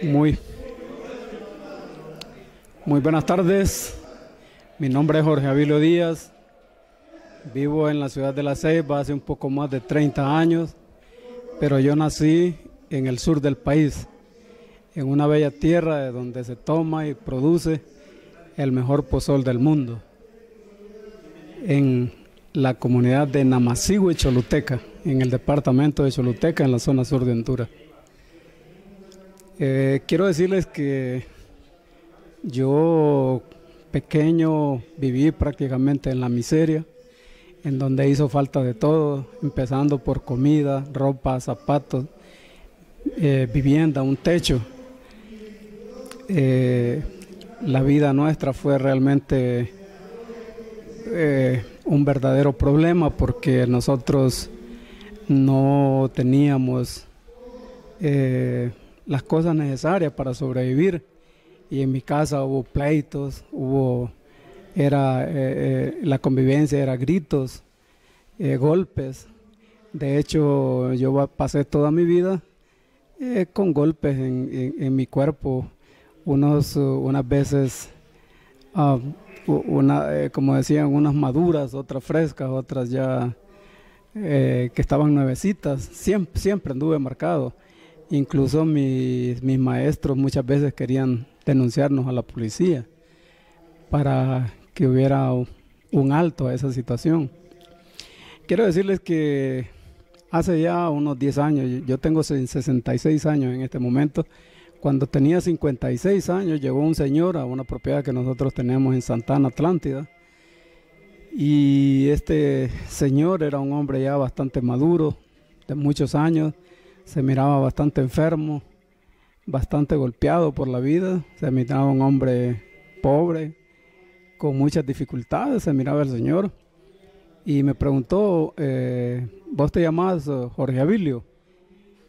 Muy, muy buenas tardes. Mi nombre es Jorge Avilio Díaz. Vivo en la ciudad de La Ceiba hace un poco más de 30 años, pero yo nací en el sur del país, en una bella tierra de donde se toma y produce el mejor pozol del mundo, en la comunidad de Namasigüe, Choluteca, en el departamento de Choluteca, en la zona sur de Honduras. Quiero decirles que yo pequeño viví prácticamente en la miseria, en donde hizo falta de todo, empezando por comida, ropa, zapatos, vivienda, un techo. La vida nuestra fue realmente un verdadero problema porque nosotros no teníamos las cosas necesarias para sobrevivir, y en mi casa hubo pleitos, la convivencia era gritos, golpes. De hecho, yo pasé toda mi vida con golpes en mi cuerpo, unas veces, como decían, unas maduras, otras frescas, otras ya que estaban nuevecitas. Siempre anduve marcado. Incluso mis maestros muchas veces querían denunciarnos a la policía para que hubiera un alto a esa situación. Quiero decirles que hace ya unos 10 años, yo tengo 66 años en este momento. Cuando tenía 56 años llegó un señor a una propiedad que nosotros tenemos en Santana, Atlántida, y este señor era un hombre ya bastante maduro, de muchos años. Se miraba bastante enfermo, bastante golpeado por la vida. Se miraba un hombre pobre, con muchas dificultades, se miraba el señor. Y me preguntó, ¿vos te llamás Jorge Avilio?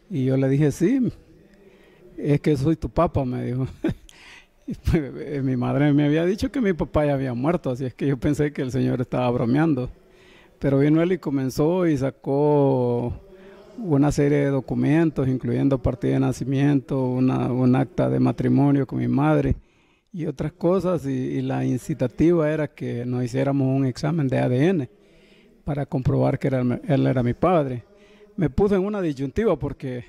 Y yo le dije, sí, es que soy tu papá, me dijo. Y pues, mi madre me había dicho que mi papá ya había muerto, así es que yo pensé que el señor estaba bromeando. Pero vino él y comenzó y sacó una serie de documentos, incluyendo partida de nacimiento, un acta de matrimonio con mi madre y otras cosas, y la incitativa era que nos hiciéramos un examen de ADN para comprobar que él era mi padre. Me puse en una disyuntiva porque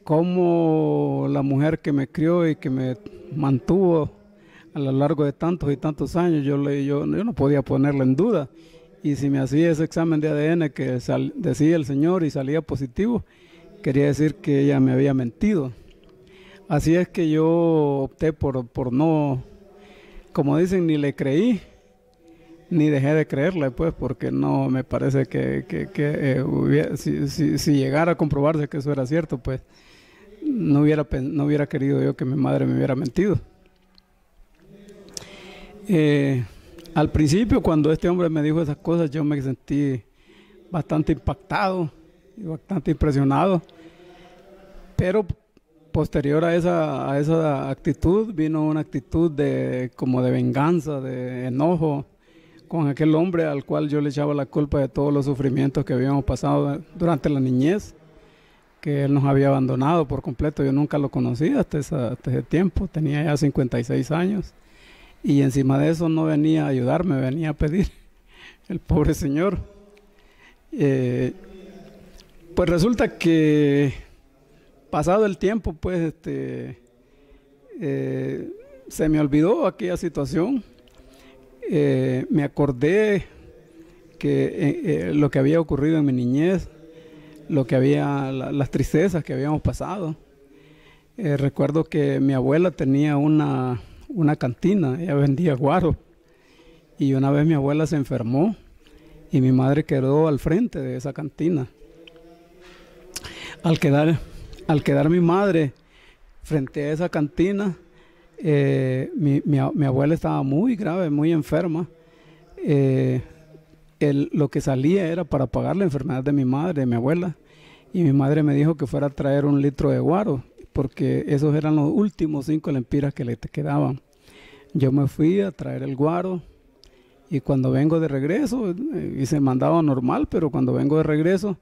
como la mujer que me crió y que me mantuvo a lo largo de tantos y tantos años, yo no podía ponerla en duda. Y si me hacía ese examen de ADN que decía el señor y salía positivo, quería decir que ella me había mentido. Así es que yo opté por no, como dicen, ni le creí, ni dejé de creerle, pues, porque no me parece si llegara a comprobarse que eso era cierto, pues, no hubiera querido yo que mi madre me hubiera mentido. Al principio, cuando este hombre me dijo esas cosas, yo me sentí bastante impactado y bastante impresionado. Pero posterior a esa actitud, vino una actitud como de venganza, de enojo con aquel hombre al cual yo le echaba la culpa de todos los sufrimientos que habíamos pasado durante la niñez, que él nos había abandonado por completo. Yo nunca lo conocí hasta ese tiempo, tenía ya 56 años. Y encima de eso no venía a ayudarme, venía a pedir, el pobre señor. Pues resulta que pasado el tiempo, pues se me olvidó aquella situación. Me acordé que lo que había ocurrido en mi niñez, las tristezas que habíamos pasado. Recuerdo que mi abuela tenía una cantina, ella vendía guaro, y una vez mi abuela se enfermó y mi madre quedó al frente de esa cantina. Al quedar mi madre frente a esa cantina, mi abuela estaba muy grave, muy enferma. Lo que salía era para pagar la enfermedad de mi madre, de mi abuela, y mi madre me dijo que fuera a traer 1 litro de guaro, porque esos eran los últimos 5 lempiras que le quedaban. Yo me fui a traer el guaro, y cuando vengo de regreso, hice el mandado normal, pero cuando vengo de regreso,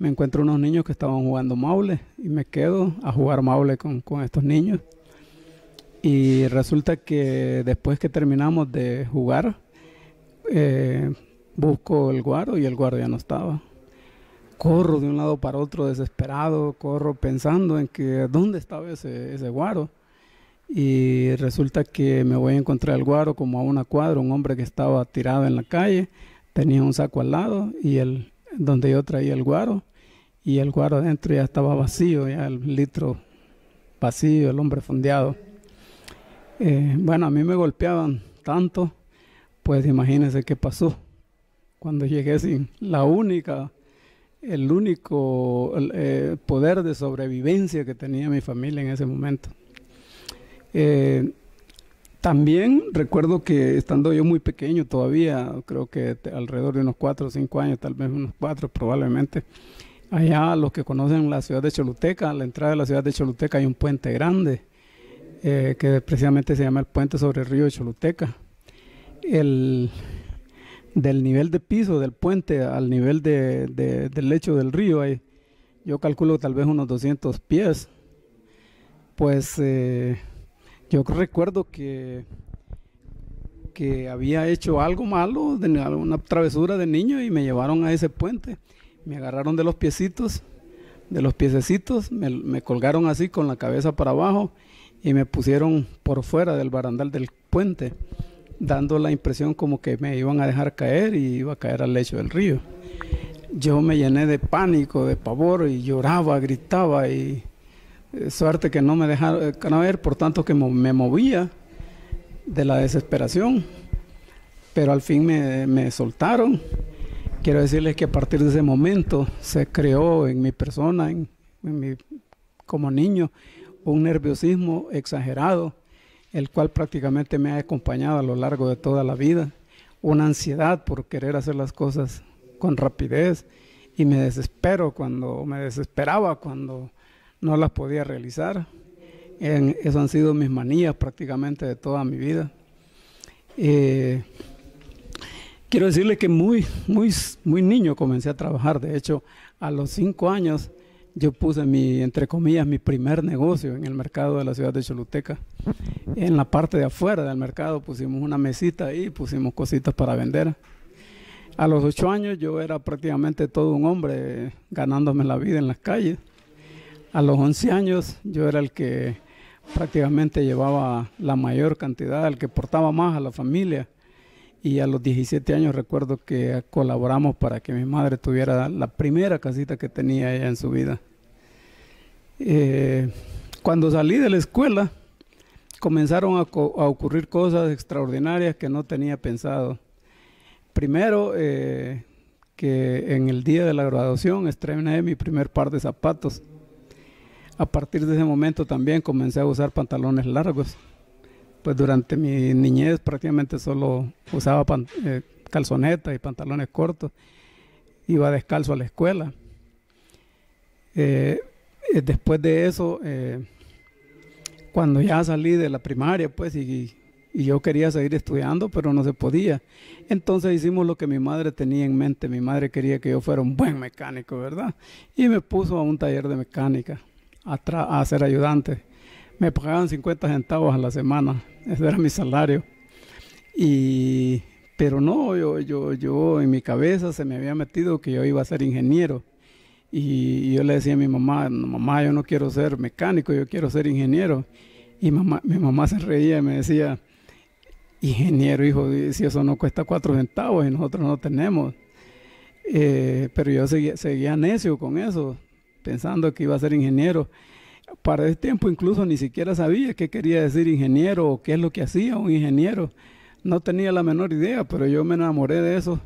me encuentro unos niños que estaban jugando maule y me quedo a jugar maule con estos niños. Y resulta que después que terminamos de jugar, busco el guaro y el guaro ya no estaba. Corro de un lado para otro desesperado, corro pensando en que dónde estaba ese guaro. Y resulta que me voy a encontrar el guaro como a una cuadra, un hombre que estaba tirado en la calle, tenía un saco al lado y donde yo traía el guaro, y el guaro adentro ya estaba vacío, ya el litro vacío, el hombre fondeado. Bueno, a mí me golpeaban tanto, pues imagínense qué pasó cuando llegué sin el único poder de sobrevivencia que tenía mi familia en ese momento. También recuerdo que estando yo muy pequeño todavía, creo que alrededor de unos 4 o 5 años, tal vez unos 4 probablemente, allá los que conocen la ciudad de Choluteca, a la entrada de la ciudad de Choluteca hay un puente grande, que precisamente se llama el puente sobre el río de Choluteca. Del nivel de piso del puente al nivel del lecho del río, yo calculo tal vez unos 200 pies. Pues yo recuerdo que había hecho algo malo, una travesura de niño, y me llevaron a ese puente. Me agarraron de los piecitos, me colgaron así con la cabeza para abajo y me pusieron por fuera del barandal del puente, dando la impresión como que me iban a dejar caer y iba a caer al lecho del río. Yo me llené de pánico, de pavor, y lloraba, gritaba, y suerte que no me dejaron caer, por tanto que me movía de la desesperación, pero al fin me soltaron. Quiero decirles que a partir de ese momento se creó en mi persona, como niño, un nerviosismo exagerado, el cual prácticamente me ha acompañado a lo largo de toda la vida, una ansiedad por querer hacer las cosas con rapidez, y me desesperaba cuando no las podía realizar. Eso han sido mis manías prácticamente de toda mi vida. Quiero decirle que muy niño comencé a trabajar. De hecho, a los 5 años yo puse entre comillas, mi primer negocio en el mercado de la ciudad de Choluteca. En la parte de afuera del mercado pusimos una mesita ahí, pusimos cositas para vender. A los 8 años yo era prácticamente todo un hombre ganándome la vida en las calles. A los 11 años yo era el que prácticamente llevaba la mayor cantidad, el que portaba más a la familia. Y a los 17 años recuerdo que colaboramos para que mi madre tuviera la primera casita que tenía ella en su vida. Cuando salí de la escuela, comenzaron a ocurrir cosas extraordinarias que no tenía pensado. Primero, que en el día de la graduación estrené mi primer par de zapatos. A partir de ese momento también comencé a usar pantalones largos. Pues durante mi niñez prácticamente solo usaba calzonetas y pantalones cortos. Iba descalzo a la escuela. Después de eso, cuando ya salí de la primaria, pues, y yo quería seguir estudiando, pero no se podía. Entonces hicimos lo que mi madre tenía en mente. Mi madre quería que yo fuera un buen mecánico, ¿verdad? Y me puso a un taller de mecánica a ser ayudante. Me pagaban 50 centavos a la semana, ese era mi salario. Pero no, yo en mi cabeza se me había metido que yo iba a ser ingeniero. Y yo le decía a mi mamá, mamá, yo no quiero ser mecánico, yo quiero ser ingeniero. Y mi mamá se reía y me decía, ingeniero, hijo, si eso no cuesta 4 centavos y nosotros no tenemos. Pero yo seguía necio con eso, pensando que iba a ser ingeniero. Para ese tiempo incluso ni siquiera sabía qué quería decir ingeniero o qué es lo que hacía un ingeniero. No tenía la menor idea, pero yo me enamoré de eso.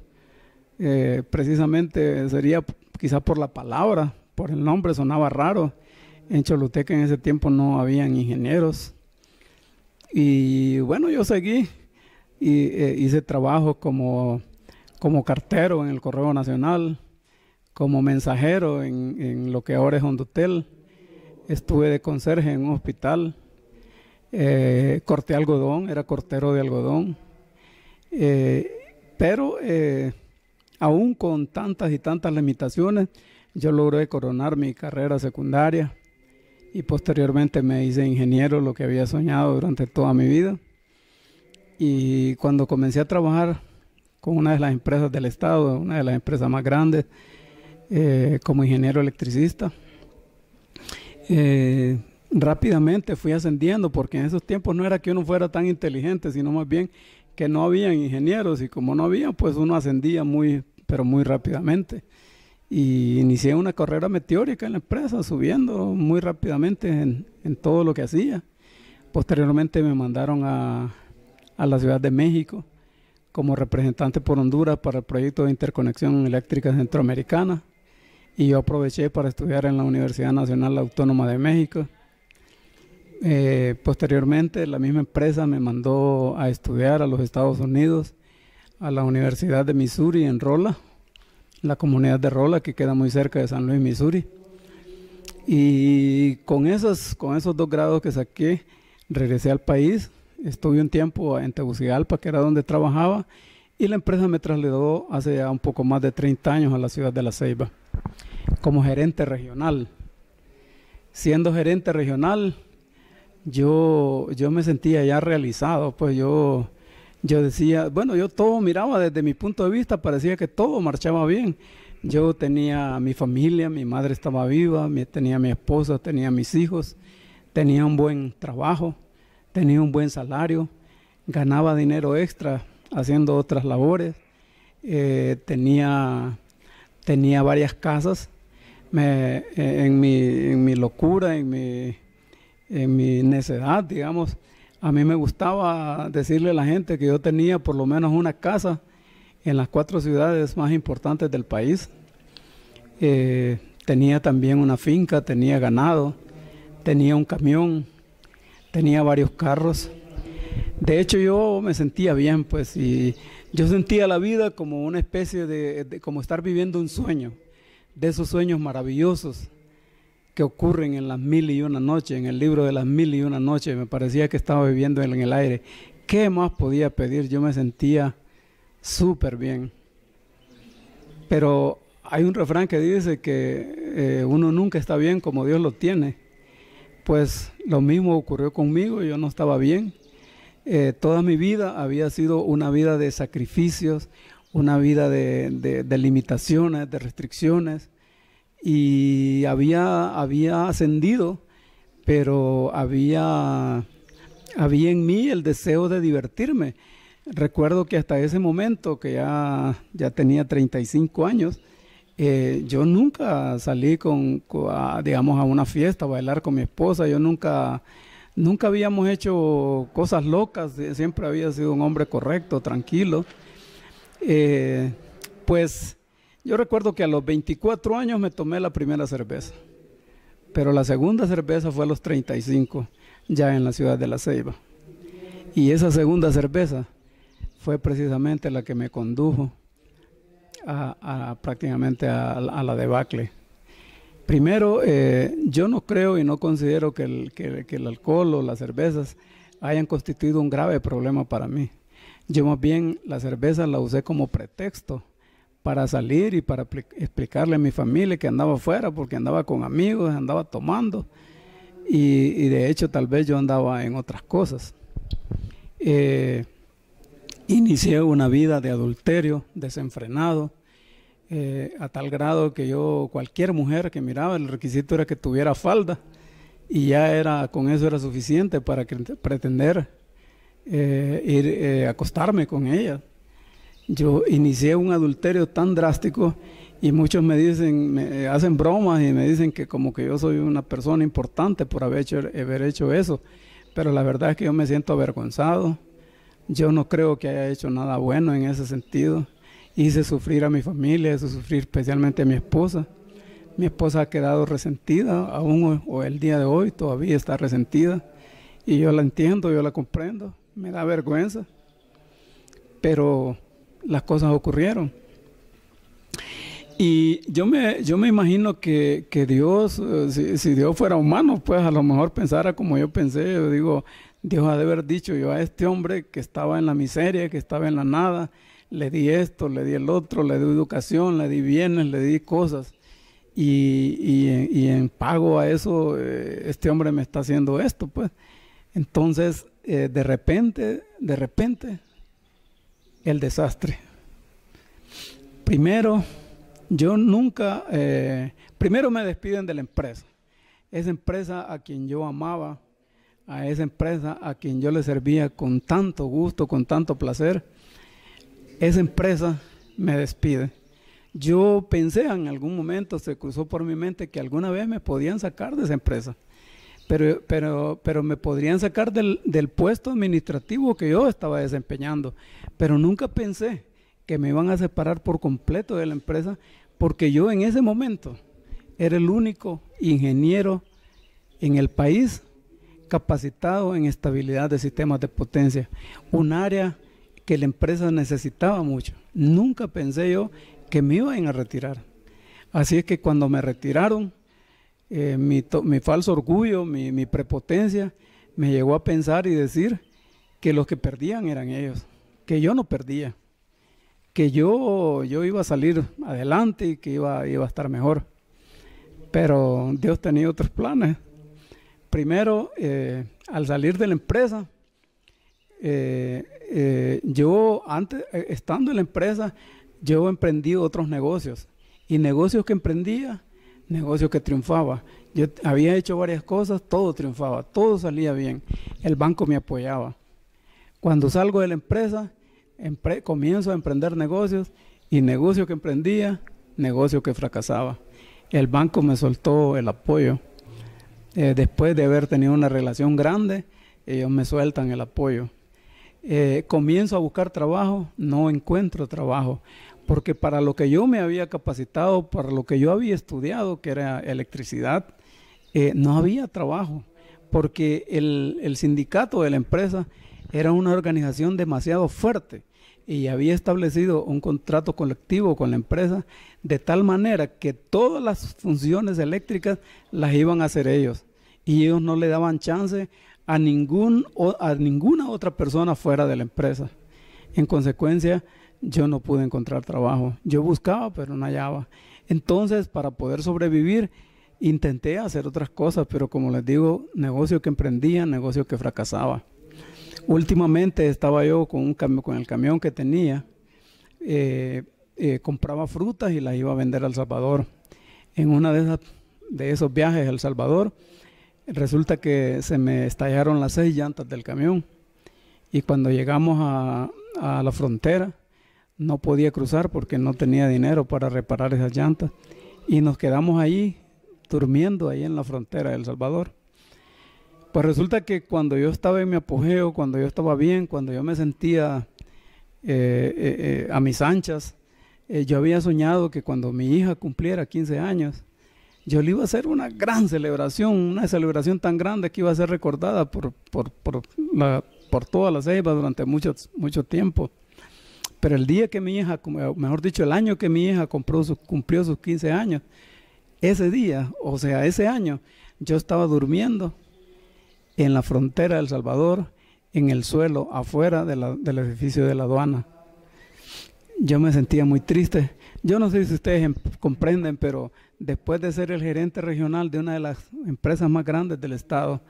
Precisamente sería quizá por la palabra, por el nombre, sonaba raro. En Choluteca en ese tiempo no habían ingenieros. Y bueno, yo seguí y hice trabajo como cartero en el Correo Nacional, como mensajero en lo que ahora es Hondutel. Estuve de conserje en un hospital, corté algodón, era cortero de algodón, pero aún con tantas y tantas limitaciones, yo logré coronar mi carrera secundaria y posteriormente me hice ingeniero, lo que había soñado durante toda mi vida. Y cuando comencé a trabajar con una de las empresas del Estado, una de las empresas más grandes, como ingeniero electricista, rápidamente fui ascendiendo, porque en esos tiempos no era que uno fuera tan inteligente, sino más bien que no habían ingenieros, y como no había, pues uno ascendía pero muy rápidamente. Y inicié una carrera meteórica en la empresa, subiendo muy rápidamente en todo lo que hacía. Posteriormente me mandaron a la Ciudad de México como representante por Honduras para el proyecto de interconexión eléctrica centroamericana, y yo aproveché para estudiar en la Universidad Nacional Autónoma de México. Posteriormente la misma empresa me mandó a estudiar a los Estados Unidos, a la Universidad de Missouri en Rolla, la comunidad de Rolla, que queda muy cerca de San Luis, Missouri. Y con esos 2 grados que saqué, regresé al país. Estuve un tiempo en Tegucigalpa, que era donde trabajaba, y la empresa me trasladó hace ya un poco más de 30 años a la ciudad de La Ceiba como gerente regional. Siendo gerente regional, yo me sentía ya realizado, pues yo decía, bueno, yo todo miraba desde mi punto de vista, parecía que todo marchaba bien. Yo tenía mi familia, mi madre estaba viva, tenía mi esposa, tenía mis hijos, tenía un buen trabajo, tenía un buen salario, ganaba dinero extra haciendo otras labores, tenía varias casas. En mi locura, en mi necedad, digamos, a mí me gustaba decirle a la gente que yo tenía por lo menos una casa en las 4 ciudades más importantes del país. Tenía también una finca, tenía ganado, tenía un camión, tenía varios carros. De hecho, yo me sentía bien, pues, y yo sentía la vida como una especie de como estar viviendo un sueño, de esos sueños maravillosos que ocurren en las 1001 noches, en el libro de las 1001 noches. Me parecía que estaba viviendo en el aire. ¿Qué más podía pedir? Yo me sentía súper bien. Pero hay un refrán que dice que uno nunca está bien como Dios lo tiene. Pues lo mismo ocurrió conmigo, yo no estaba bien. Toda mi vida había sido una vida de sacrificios, una vida de limitaciones, de restricciones, y había ascendido, pero había en mí el deseo de divertirme. Recuerdo que hasta ese momento, que ya tenía 35 años, yo nunca salí digamos, a una fiesta, a bailar con mi esposa. Yo nunca habíamos hecho cosas locas, siempre había sido un hombre correcto, tranquilo. Pues yo recuerdo que a los 24 años me tomé la primera cerveza, pero la segunda cerveza fue a los 35, ya en la ciudad de La Ceiba. Y esa segunda cerveza fue precisamente la que me condujo prácticamente a la debacle. Primero, yo no creo y no considero que el alcohol o las cervezas hayan constituido un grave problema para mí. Yo más bien la cerveza la usé como pretexto para salir y para explicarle a mi familia que andaba afuera, porque andaba con amigos, andaba tomando, y de hecho tal vez yo andaba en otras cosas. Inicié una vida de adulterio desenfrenado, a tal grado que cualquier mujer que miraba, el requisito era que tuviera falda, y con eso era suficiente para pretender acostarme con ella. Yo inicié un adulterio tan drástico, y muchos me hacen bromas y me dicen que como que yo soy una persona importante por haber hecho eso, pero la verdad es que yo me siento avergonzado. Yo no creo que haya hecho nada bueno en ese sentido. Hice sufrir a mi familia, hice sufrir especialmente a mi esposa. Mi esposa ha quedado resentida, aún o el día de hoy todavía está resentida, y yo la entiendo, yo la comprendo, me da vergüenza, pero las cosas ocurrieron. Y yo me imagino que Dios, si Dios fuera humano, pues a lo mejor pensara como yo pensé. Yo digo, Dios ha de haber dicho: yo a este hombre que estaba en la miseria, que estaba en la nada, le di esto, le di el otro, le di educación, le di bienes, le di cosas, y en pago a eso este hombre me está haciendo esto, pues. Entonces, de repente, el desastre. Primero, primero me despiden de la empresa. Esa empresa a quien yo amaba, a esa empresa a quien yo le servía con tanto gusto, con tanto placer, esa empresa me despide. Yo pensé en algún momento, se cruzó por mi mente que alguna vez me podían sacar de esa empresa, pero me podrían sacar del puesto administrativo que yo estaba desempeñando, pero nunca pensé que me iban a separar por completo de la empresa, porque yo en ese momento era el único ingeniero en el país capacitado en estabilidad de sistemas de potencia, un área que la empresa necesitaba mucho. Nunca pensé yo que me iban a retirar. Así es que cuando me retiraron, mi falso orgullo, mi prepotencia, me llegó a pensar y decir que los que perdían eran ellos, que yo no perdía, que yo iba a salir adelante y que iba a estar mejor. Pero Dios tenía otros planes. Primero, al salir de la empresa, yo antes, estando en la empresa, yo emprendí otros negocios. Y negocios que emprendía, negocios que triunfaba. Yo había hecho varias cosas, todo triunfaba, todo salía bien. El banco me apoyaba. Cuando salgo de la empresa, comienzo a emprender negocios, y negocio que emprendía, negocio que fracasaba. El banco me soltó el apoyo. Después de haber tenido una relación grande, ellos me sueltan el apoyo. Comienzo a buscar trabajo, no encuentro trabajo, porque para lo que yo me había capacitado, para lo que yo había estudiado, que era electricidad, no había trabajo, porque el sindicato de la empresa era una organización demasiado fuerte y había establecido un contrato colectivo con la empresa de tal manera que todas las funciones eléctricas las iban a hacer ellos, y ellos no le daban chance a ninguna otra persona fuera de la empresa. En consecuencia, yo no pude encontrar trabajo. Yo buscaba, pero no hallaba. Entonces, para poder sobrevivir, intenté hacer otras cosas, pero como les digo, negocio que emprendía, negocio que fracasaba. Últimamente estaba yo con el camión que tenía, compraba frutas y las iba a vender a El Salvador. En una de esos viajes a El Salvador, resulta que se me estallaron las 6 llantas del camión, y cuando llegamos a la frontera no podía cruzar porque no tenía dinero para reparar esas llantas, y nos quedamos ahí durmiendo ahí en la frontera de El Salvador. Pues resulta que cuando yo estaba en mi apogeo, cuando yo estaba bien, cuando yo me sentía a mis anchas, yo había soñado que cuando mi hija cumpliera 15 años, yo le iba a hacer una gran celebración, una celebración tan grande que iba a ser recordada por toda la Ceiba durante mucho tiempo. Pero el día que mi hija, mejor dicho, el año que mi hija cumplió sus 15 años, ese día, o sea, ese año, yo estaba durmiendo en la frontera de El Salvador, en el suelo, afuera del edificio de la aduana. Yo me sentía muy triste. Yo no sé si ustedes comprenden, pero después de ser el gerente regional de una de las empresas más grandes del estado,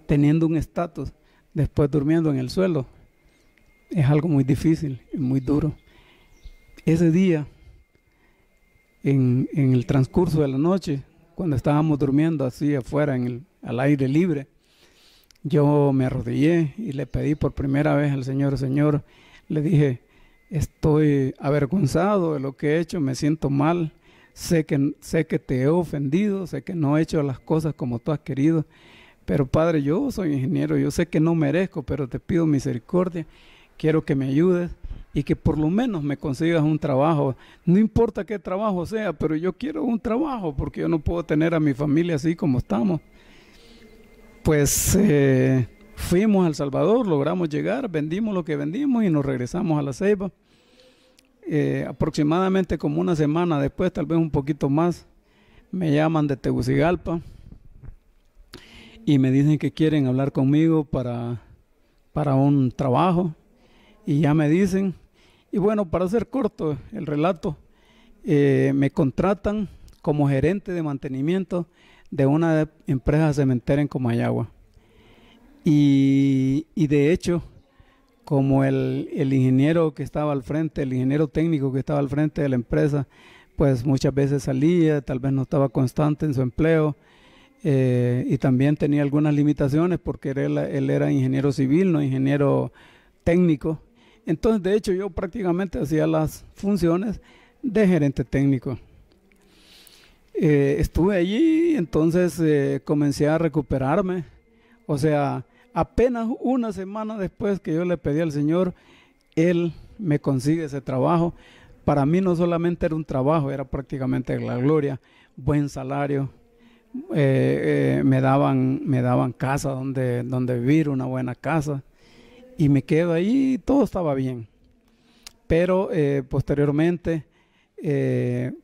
teniendo un estatus, después durmiendo en el suelo, es algo muy difícil y muy duro. Ese día, en el transcurso de la noche, cuando estábamos durmiendo así afuera, al aire libre, yo me arrodillé y le pedí por primera vez al Señor: Señor, le dije, estoy avergonzado de lo que he hecho, me siento mal, sé que te he ofendido, sé que no he hecho las cosas como tú has querido, pero Padre, yo soy ingeniero, yo sé que no merezco, pero te pido misericordia, quiero que me ayudes y que por lo menos me consigas un trabajo, no importa qué trabajo sea, pero yo quiero un trabajo porque yo no puedo tener a mi familia así como estamos. Pues fuimos a El Salvador, logramos llegar, vendimos lo que vendimos y nos regresamos a La Ceiba. Aproximadamente como una semana después, tal vez un poquito más, me llaman de Tegucigalpa y me dicen que quieren hablar conmigo para un trabajo, y ya me dicen, y bueno, para hacer corto el relato, me contratan como gerente de mantenimiento de una empresa cementera en Comayagua. Y de hecho, como el ingeniero que estaba al frente, el ingeniero técnico que estaba al frente de la empresa, pues muchas veces salía, tal vez no estaba constante en su empleo, y también tenía algunas limitaciones porque él era ingeniero civil, no ingeniero técnico. Entonces, de hecho, yo prácticamente hacía las funciones de gerente técnico. Estuve allí, entonces comencé a recuperarme. O sea, apenas una semana después que yo le pedí al Señor, Él me consigue ese trabajo. Para mí no solamente era un trabajo, era prácticamente la gloria, buen salario. Me daban casa donde vivir, una buena casa, y me quedo ahí y todo estaba bien. Pero posteriormente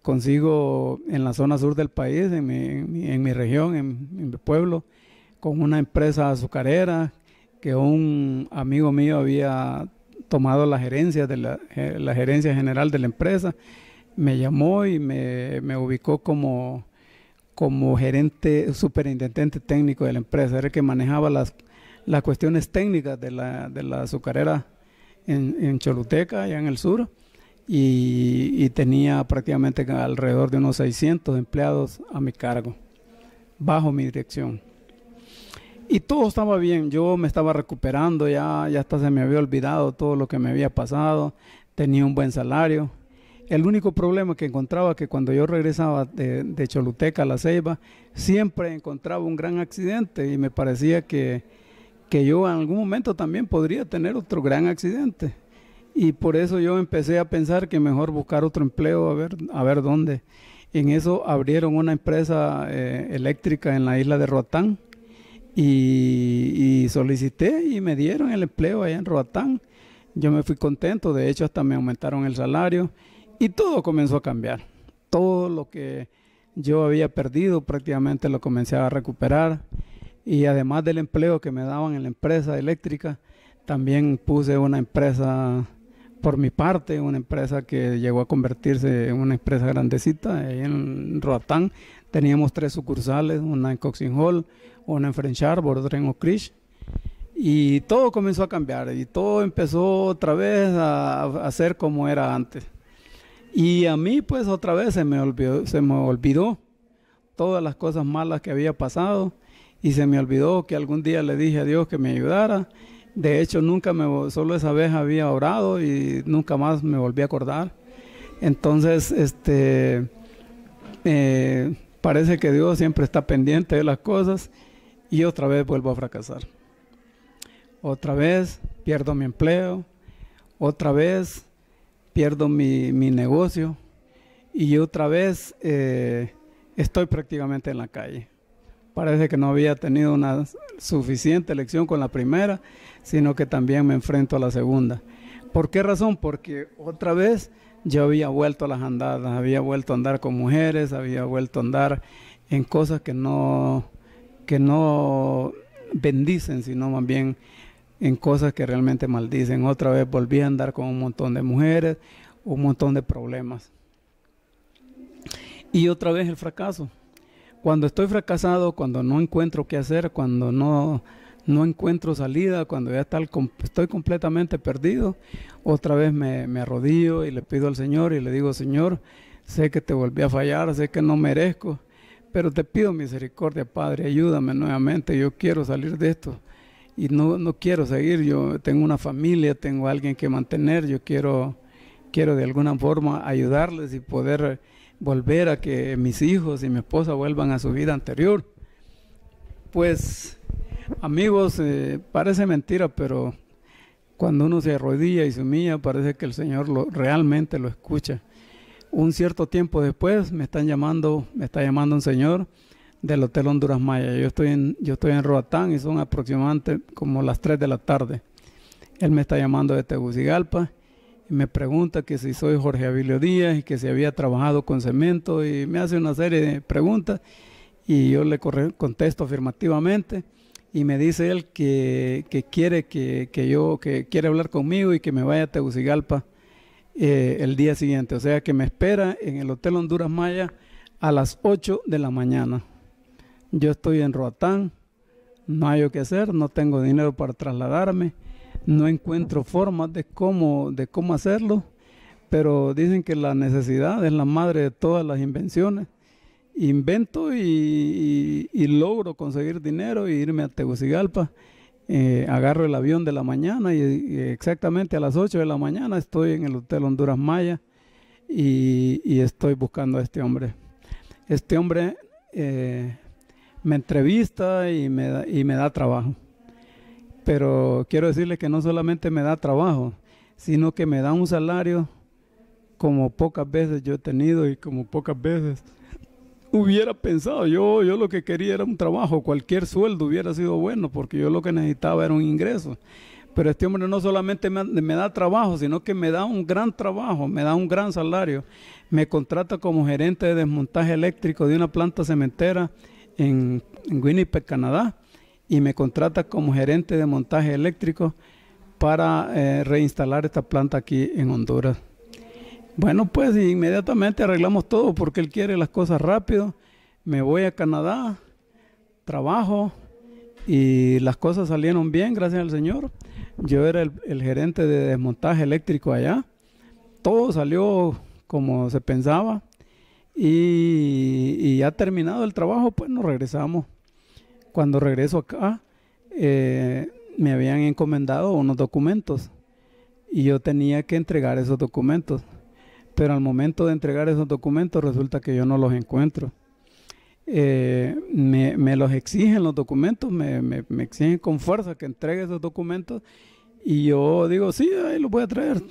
consigo en la zona sur del país, en mi región, en mi pueblo, con una empresa azucarera que un amigo mío había tomado la gerencia la gerencia general de la empresa. Me llamó y me ubicó como gerente, superintendente técnico de la empresa. Era el que manejaba las cuestiones técnicas de la azucarera en Choluteca, allá en el sur, y tenía prácticamente alrededor de unos 600 empleados a mi cargo, bajo mi dirección. Y todo estaba bien, yo me estaba recuperando, ya hasta se me había olvidado todo lo que me había pasado, tenía un buen salario. El único problema que encontraba que cuando yo regresaba de Choluteca a La Ceiba, siempre encontraba un gran accidente y me parecía que yo en algún momento también podría tener otro gran accidente. Y por eso yo empecé a pensar que mejor buscar otro empleo, a ver dónde. En eso abrieron una empresa eléctrica en la isla de Roatán y solicité y me dieron el empleo allá en Roatán. Yo me fui contento, de hecho hasta me aumentaron el salario. Y todo comenzó a cambiar. Todo lo que yo había perdido prácticamente lo comencé a recuperar. Y además del empleo que me daban en la empresa eléctrica, también puse una empresa por mi parte, una empresa que llegó a convertirse en una empresa grandecita ahí en Roatán. Teníamos 3 sucursales, una en Coxing Hall, una en French Harbor, otra en Oak Ridge. Y todo comenzó a cambiar y todo empezó otra vez a ser como era antes. Y a mí pues otra vez se me olvidó todas las cosas malas que había pasado y se me olvidó que algún día le dije a Dios que me ayudara. De hecho solo esa vez había orado y nunca más me volví a acordar. Entonces parece que Dios siempre está pendiente de las cosas y otra vez vuelvo a fracasar. Otra vez pierdo mi empleo, otra vez pierdo mi negocio y otra vez estoy prácticamente en la calle. Parece que no había tenido una suficiente lección con la primera, sino que también me enfrento a la segunda. ¿Por qué razón? Porque otra vez yo había vuelto a las andadas, había vuelto a andar con mujeres, había vuelto a andar en cosas que no bendicen, sino más bien en cosas que realmente maldicen. Otra vez volví a andar con un montón de mujeres, un montón de problemas. Y otra vez el fracaso. Cuando estoy fracasado, cuando no encuentro qué hacer, cuando no encuentro salida, cuando ya estoy completamente perdido, otra vez me arrodillo y le pido al Señor y le digo: Señor, sé que te volví a fallar, sé que no merezco, pero te pido misericordia, Padre, ayúdame nuevamente, yo quiero salir de esto. Y no quiero seguir, yo tengo una familia, tengo a alguien que mantener, yo quiero de alguna forma ayudarles y poder volver a que mis hijos y mi esposa vuelvan a su vida anterior. Pues, amigos, parece mentira, pero cuando uno se arrodilla y se humilla, parece que el Señor realmente lo escucha. Un cierto tiempo después me está llamando un señor del Hotel Honduras Maya. Yo estoy en Roatán y son aproximadamente como las 3 de la tarde. Él me está llamando de Tegucigalpa y me pregunta que si soy Jorge Abilio Díaz y que si había trabajado con cemento, y me hace una serie de preguntas y yo le contesto afirmativamente, y me dice él que quiere hablar conmigo y que me vaya a Tegucigalpa el día siguiente. O sea que me espera en el Hotel Honduras Maya a las 8 de la mañana. Yo estoy en Roatán, no hay qué hacer, no tengo dinero para trasladarme, no encuentro formas de cómo hacerlo, pero dicen que la necesidad es la madre de todas las invenciones. Invento y logro conseguir dinero e irme a Tegucigalpa. Agarro el avión de la mañana y exactamente a las 8 de la mañana estoy en el Hotel Honduras Maya y estoy buscando a este hombre. Este hombre me entrevista y me da trabajo. Pero quiero decirle que no solamente me da trabajo, sino que me da un salario como pocas veces yo he tenido y como pocas veces hubiera pensado. Yo lo que quería era un trabajo, cualquier sueldo hubiera sido bueno, porque yo lo que necesitaba era un ingreso. Pero este hombre no solamente me da trabajo, sino que me da un gran trabajo, me da un gran salario. Me contrata como gerente de desmontaje eléctrico de una planta cementera en Winnipeg, Canadá, y me contrata como gerente de montaje eléctrico para reinstalar esta planta aquí en Honduras. Bueno, pues inmediatamente arreglamos todo porque él quiere las cosas rápido. Me voy a Canadá, trabajo y las cosas salieron bien, gracias al Señor. Yo era el gerente de desmontaje eléctrico allá. Todo salió como se pensaba y ya terminado el trabajo, pues nos regresamos. Cuando regreso acá, me habían encomendado unos documentos y yo tenía que entregar esos documentos. Pero al momento de entregar esos documentos resulta que yo no los encuentro. Me los exigen los documentos, me exigen con fuerza que entregue esos documentos y yo digo, sí, ahí los voy a traer.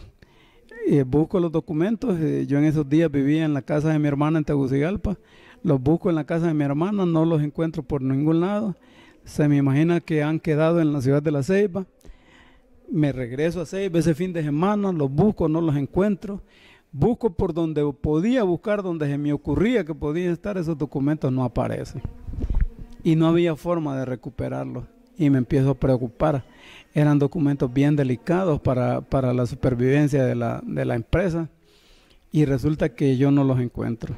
Busco los documentos, yo en esos días vivía en la casa de mi hermana en Tegucigalpa, los busco en la casa de mi hermana, no los encuentro por ningún lado, se me imagina que han quedado en la ciudad de La Ceiba. Me regreso a Ceiba ese fin de semana, los busco, no los encuentro. Busco por donde podía buscar, donde se me ocurría que podían estar esos documentos, no aparecen. Y no había forma de recuperarlos. Y me empiezo a preocupar. Eran documentos bien delicados para la supervivencia de la empresa. Y resulta que yo no los encuentro.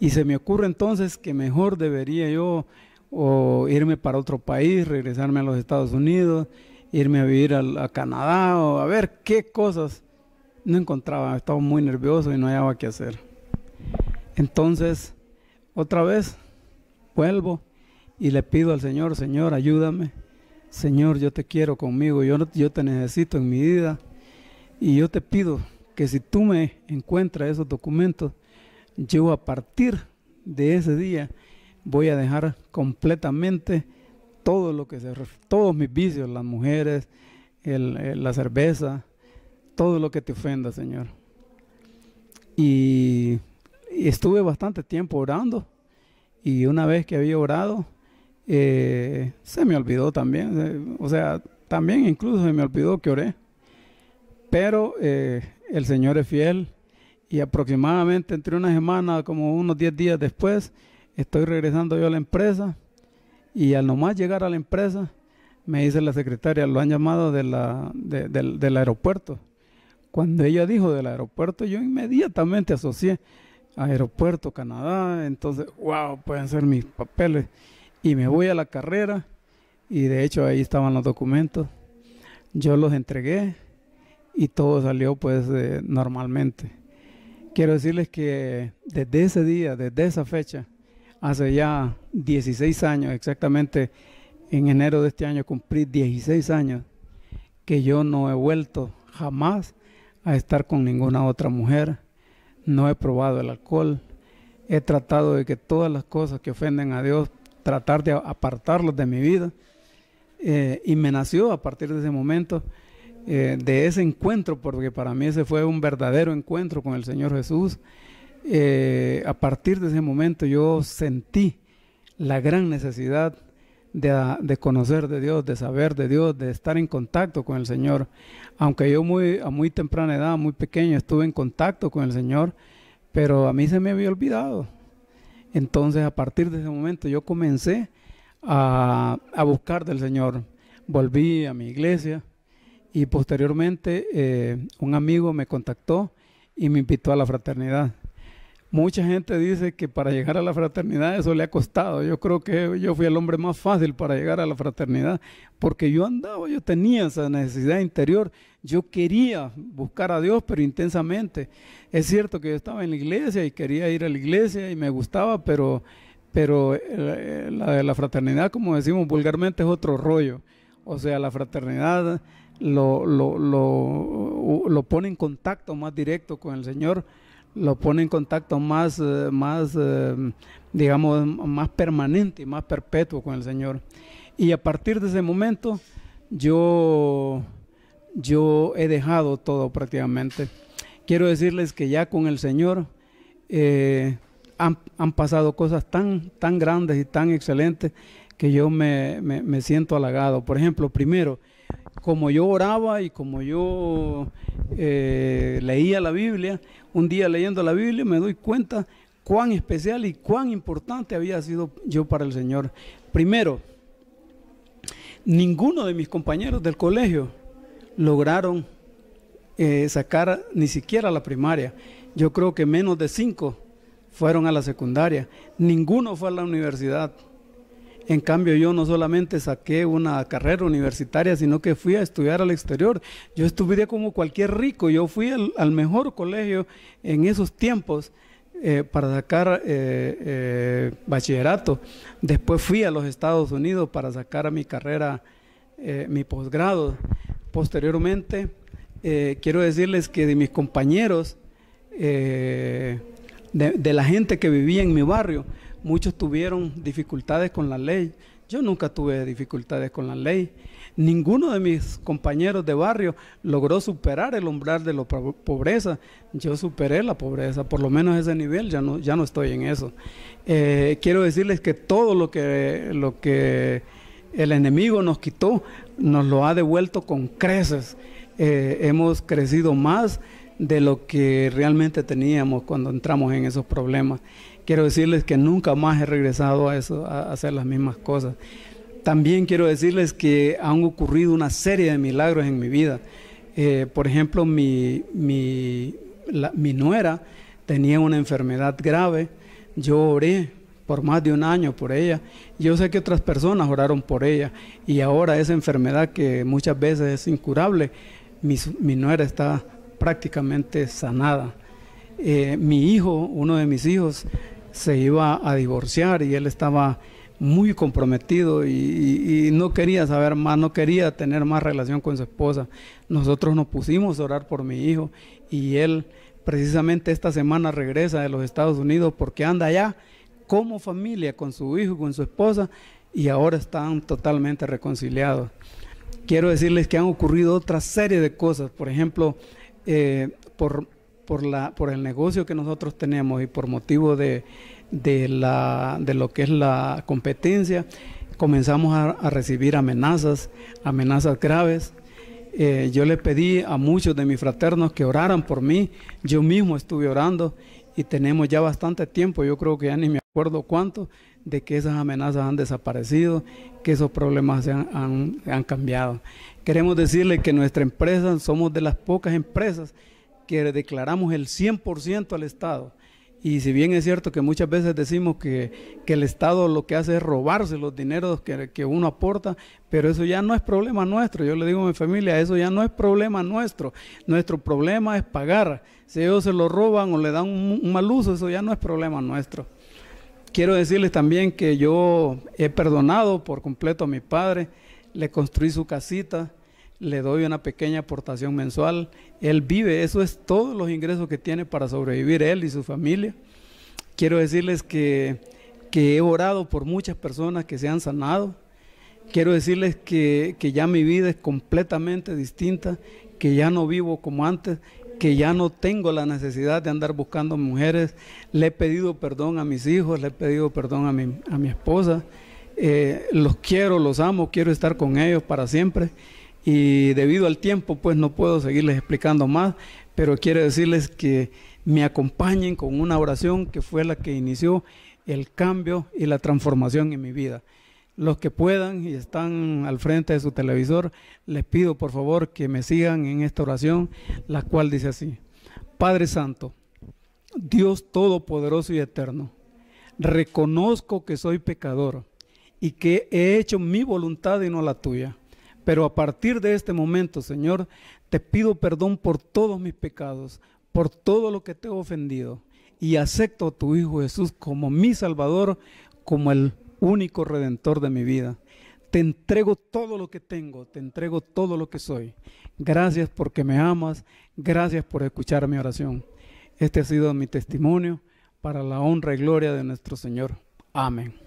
Y se me ocurre entonces que mejor debería yo o irme para otro país, regresarme a los Estados Unidos, irme a vivir a Canadá o a ver qué cosas. No encontraba, estaba muy nervioso y no hallaba qué hacer. Entonces, otra vez, vuelvo y le pido al Señor, Señor, ayúdame. Señor, yo te quiero conmigo, yo te necesito en mi vida. Y yo te pido que si tú me encuentras esos documentos, yo a partir de ese día voy a dejar completamente todo lo que todos mis vicios, las mujeres, la cerveza, todo lo que te ofenda, Señor. Y estuve bastante tiempo orando. Y una vez que había orado, se me olvidó también. O sea, también incluso se me olvidó que oré. Pero el Señor es fiel. Y aproximadamente entre una semana, como unos 10 días después, estoy regresando yo a la empresa. Y al nomás llegar a la empresa, me dice la secretaria, lo han llamado del aeropuerto. Cuando ella dijo del aeropuerto, yo inmediatamente asocié aeropuerto, Canadá. Entonces, wow, pueden ser mis papeles. Y me voy a la carrera y de hecho ahí estaban los documentos. Yo los entregué y todo salió pues normalmente. Quiero decirles que desde ese día, desde esa fecha, hace ya 16 años, exactamente en enero de este año cumplí 16 años, que yo no he vuelto jamás a estar con ninguna otra mujer. No he probado el alcohol. He tratado de que todas las cosas que ofenden a Dios, tratar de apartarlos de mi vida. Y me nació a partir de ese momento, de ese encuentro, porque para mí ese fue un verdadero encuentro con el Señor Jesús. A partir de ese momento yo sentí la gran necesidad de conocer de Dios, de saber de Dios, de estar en contacto con el Señor. Aunque yo a muy temprana edad, muy pequeño, estuve en contacto con el Señor, pero a mí se me había olvidado. Entonces a partir de ese momento yo comencé a buscar del Señor. Volví a mi iglesia y posteriormente un amigo me contactó y me invitó a la fraternidad. Mucha gente dice que para llegar a la fraternidad eso le ha costado. Yo creo que yo fui el hombre más fácil para llegar a la fraternidad, porque yo tenía esa necesidad interior. Yo quería buscar a Dios, pero intensamente. Es cierto que yo estaba en la iglesia y quería ir a la iglesia y me gustaba, pero la de la fraternidad, como decimos vulgarmente, es otro rollo. O sea, la fraternidad lo pone en contacto más directo con el Señor, lo pone en contacto digamos, más permanente y más perpetuo con el Señor. Y a partir de ese momento, yo he dejado todo prácticamente. Quiero decirles que ya con el Señor han pasado cosas tan grandes y tan excelentes que yo me siento halagado. Por ejemplo, primero, como yo oraba y como yo leía la Biblia, un día leyendo la Biblia me doy cuenta cuán especial y cuán importante había sido yo para el Señor. Primero, ninguno de mis compañeros del colegio lograron sacar ni siquiera la primaria. Yo creo que menos de 5 fueron a la secundaria. Ninguno fue a la universidad. En cambio, yo no solamente saqué una carrera universitaria, sino que fui a estudiar al exterior. Yo estudié como cualquier rico. Yo fui al mejor colegio en esos tiempos para sacar bachillerato. Después fui a los Estados Unidos para sacar mi carrera, mi posgrado. Posteriormente, quiero decirles que de mis compañeros, de la gente que vivía en mi barrio, muchos tuvieron dificultades con la ley. Yo nunca tuve dificultades con la ley. Ninguno de mis compañeros de barrio logró superar el umbral de la pobreza. Yo superé la pobreza, por lo menos a ese nivel, ya no estoy en eso. Quiero decirles que todo lo que el enemigo nos quitó, nos lo ha devuelto con creces. Hemos crecido más de lo que realmente teníamos cuando entramos en esos problemas. Quiero decirles que nunca más he regresado a eso, a hacer las mismas cosas. También quiero decirles que han ocurrido una serie de milagros en mi vida. Por ejemplo, mi nuera tenía una enfermedad grave. Yo oré por más de un año por ella. Yo sé que otras personas oraron por ella. Y ahora esa enfermedad que muchas veces es incurable, mi nuera está prácticamente sanada. Mi hijo, uno de mis hijos, se iba a divorciar y él estaba muy comprometido y no quería saber más, no quería tener más relación con su esposa. Nosotros nos pusimos a orar por mi hijo y él precisamente esta semana regresa de los Estados Unidos porque anda allá como familia con su hijo, con su esposa, y ahora están totalmente reconciliados. Quiero decirles que han ocurrido otra serie de cosas. Por ejemplo, por el negocio que nosotros tenemos y por motivo de lo que es la competencia, comenzamos a recibir amenazas graves. Yo le pedí a muchos de mis fraternos que oraran por mí. Yo mismo estuve orando y tenemos ya bastante tiempo, yo creo que ya ni me acuerdo cuánto, de que esas amenazas han desaparecido, que esos problemas han cambiado. Queremos decirle que nuestra empresa somos de las pocas empresas que declaramos el 100% al Estado. Y si bien es cierto que muchas veces decimos que el Estado lo que hace es robarse los dineros que uno aporta, pero eso ya no es problema nuestro. Yo le digo a mi familia, eso ya no es problema nuestro. Nuestro problema es pagar. Si ellos se lo roban o le dan un mal uso, eso ya no es problema nuestro. Quiero decirles también que yo he perdonado por completo a mi padre, le construí su casita, le doy una pequeña aportación mensual, él vive, eso es todos los ingresos que tiene para sobrevivir él y su familia. Quiero decirles que he orado por muchas personas que se han sanado. Quiero decirles que ya mi vida es completamente distinta, que ya no vivo como antes, que ya no tengo la necesidad de andar buscando mujeres. Le he pedido perdón a mis hijos, le he pedido perdón a mi esposa. Los quiero, los amo, quiero estar con ellos para siempre. Y debido al tiempo, pues no puedo seguirles explicando más, pero quiero decirles que me acompañen con una oración que fue la que inició el cambio y la transformación en mi vida. Los que puedan y están al frente de su televisor, les pido por favor que me sigan en esta oración, la cual dice así: Padre Santo, Dios Todopoderoso y Eterno, reconozco que soy pecador y que he hecho mi voluntad y no la tuya. Pero a partir de este momento, Señor, te pido perdón por todos mis pecados, por todo lo que te he ofendido, y acepto a tu Hijo Jesús como mi Salvador, como el único Redentor de mi vida. Te entrego todo lo que tengo, te entrego todo lo que soy. Gracias porque me amas, gracias por escuchar mi oración. Este ha sido mi testimonio para la honra y gloria de nuestro Señor. Amén.